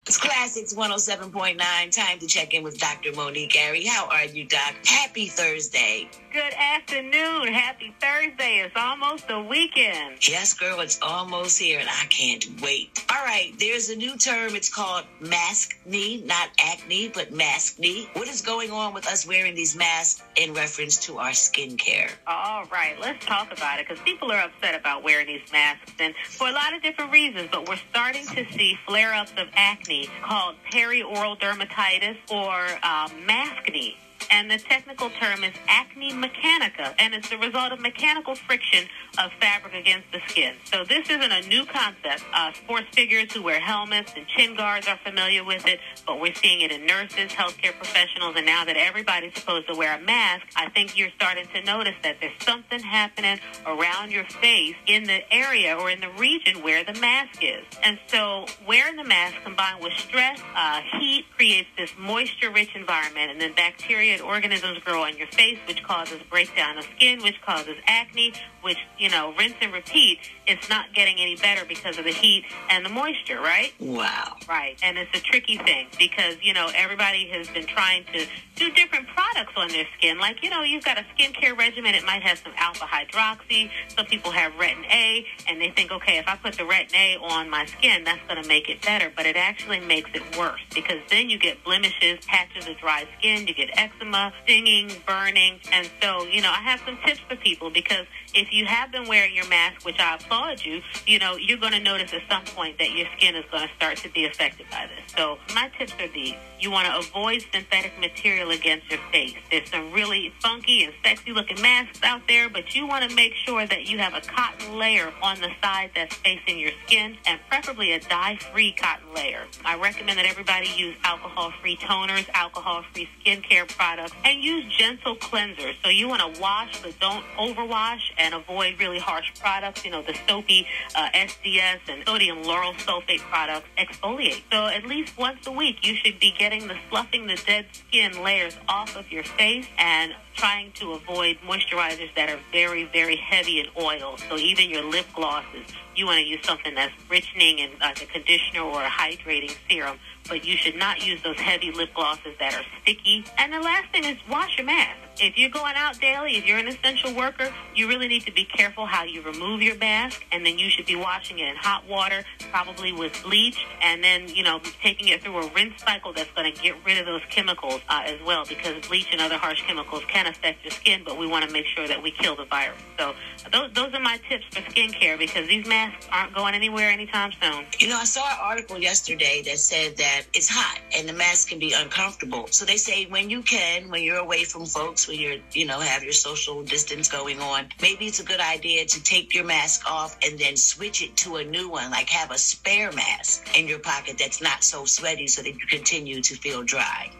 It's Classics 107.9. Time to check in with Dr. Monique Gary. How are you, Doc? Happy Thursday. Good afternoon. Happy Thursday. It's almost the weekend. Yes, girl, it's almost here, and I can't wait. All right, there's a new term. It's called MASKNE, not acne, but MASKNE. What is going on with us wearing these masks in reference to our skincare? All right, let's talk about it, because people are upset about wearing these masks, and for a lot of different reasons, but we're starting to see flare-ups of acne called perioral dermatitis or MASKNE. And the technical term is acne mechanica, and it's the result of mechanical friction of fabric against the skin. So this isn't a new concept. Sports figures who wear helmets and chin guards are familiar with it, but we're seeing it in nurses, healthcare professionals, and now that everybody's supposed to wear a mask, I think you're starting to notice that there's something happening around your face in the area or in the region where the mask is. And so wearing the mask combined with stress, heat creates this moisture-rich environment, and then bacteria and organisms grow on your face, which causes breakdown of skin, which causes acne, which, rinse and repeat. It's not getting any better because of the heat and the moisture, right? Wow. Right. And it's a tricky thing because, everybody has been trying to do different products on their skin. Like, you've got a skincare regimen. It might have some alpha hydroxy. Some people have retin A, and they think, okay, if I put the retin A on my skin, that's going to make it better. But it actually makes it worse because then you get blemishes, patches of dry skin, you get eczema, stinging, burning. And so, I have some tips for people because if you have been wearing your mask, which I applaud you, you're going to notice at some point that your skin is going to start to be affected by this. So my tips are these. You want to avoid synthetic material against your face. There's some really funky and sexy looking masks out there, but you want to make sure that you have a cotton layer on the side that's facing your skin, and preferably a dye-free cotton layer. I recommend that everybody use alcohol-free toners, alcohol-free skincare products, and use gentle cleansers. So you want to wash, but don't overwash, and avoid really harsh products. The soapy SDS and sodium lauryl sulfate products exfoliate. So at least once a week, you should be sloughing the dead skin layers off of your face and trying to avoid moisturizers that are very, very heavy in oil. So even your lip glosses, you want to use something that's richening in like a conditioner or a hydrating serum, but you should not use those heavy lip glosses that are sticky. And the last thing is wash your mask. If you're going out daily, if you're an essential worker, you really need to be careful how you remove your mask, and then you should be washing it in hot water, probably with bleach, and then, taking it through a rinse cycle that's going to get rid of those chemicals as well, because bleach and other harsh chemicals can affect your skin, but we want to make sure that we kill the virus. So those are my tips for skincare because these masks aren't going anywhere anytime soon. I saw an article yesterday that said that it's hot and the mask can be uncomfortable. So they say when you're away from folks, when you're, have your social distance going on, maybe it's a good idea to take your mask off and then switch it to a new one, like have a spare mask in your pocket that's not so sweaty so that you continue to feel dry.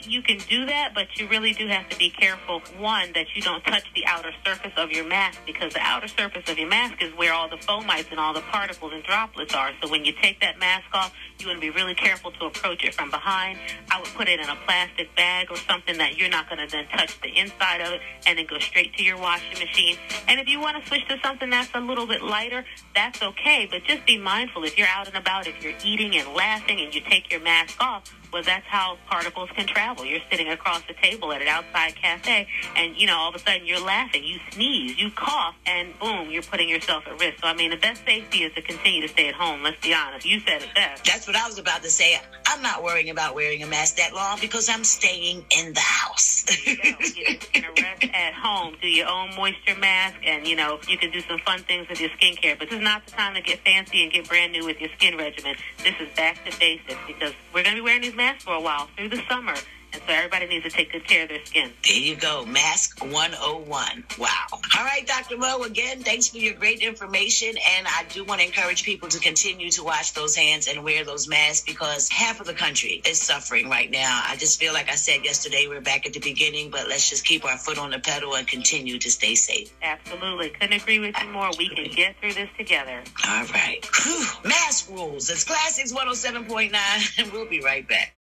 You can do that, but you really do have to be careful, one, that you don't touch the outer surface of your mask, because the outer surface of your mask is where all the fomites and all the particles and droplets are. So when you take that mask off, you want to be really careful to approach it from behind. I would put it in a plastic bag or something that you're not going to then touch the inside of it, and then go straight to your washing machine. And if you want to switch to something that's a little bit lighter, that's okay, but just be mindful if you're out and about, if you're eating and laughing and you take your mask off, well, that's how particles can travel. You're sitting across the table at an outside cafe, and, all of a sudden you're laughing, you sneeze, you cough, and boom, you're putting yourself at risk. So, the best safety is to continue to stay at home. Let's be honest. You said it best. That's what I was about to say. I'm not worrying about wearing a mask that long because I'm staying in the house. You can rest at home, do your own moisture mask, and, you can do some fun things with your skincare. But this is not the time to get fancy and get brand new with your skin regimen. This is back to basics because we're going to be wearing these masks for a while through the summer. And so everybody needs to take good care of their skin. There you go. Mask 101. Wow. All right, Dr. Mo, again, thanks for your great information. And I do want to encourage people to continue to wash those hands and wear those masks because half of the country is suffering right now. I just feel like I said yesterday, we're back at the beginning, but let's just keep our foot on the pedal and continue to stay safe. Absolutely. Couldn't agree with you more. We can get through this together. All right. Whew. Mask rules. It's Classics 107.9, and we'll be right back.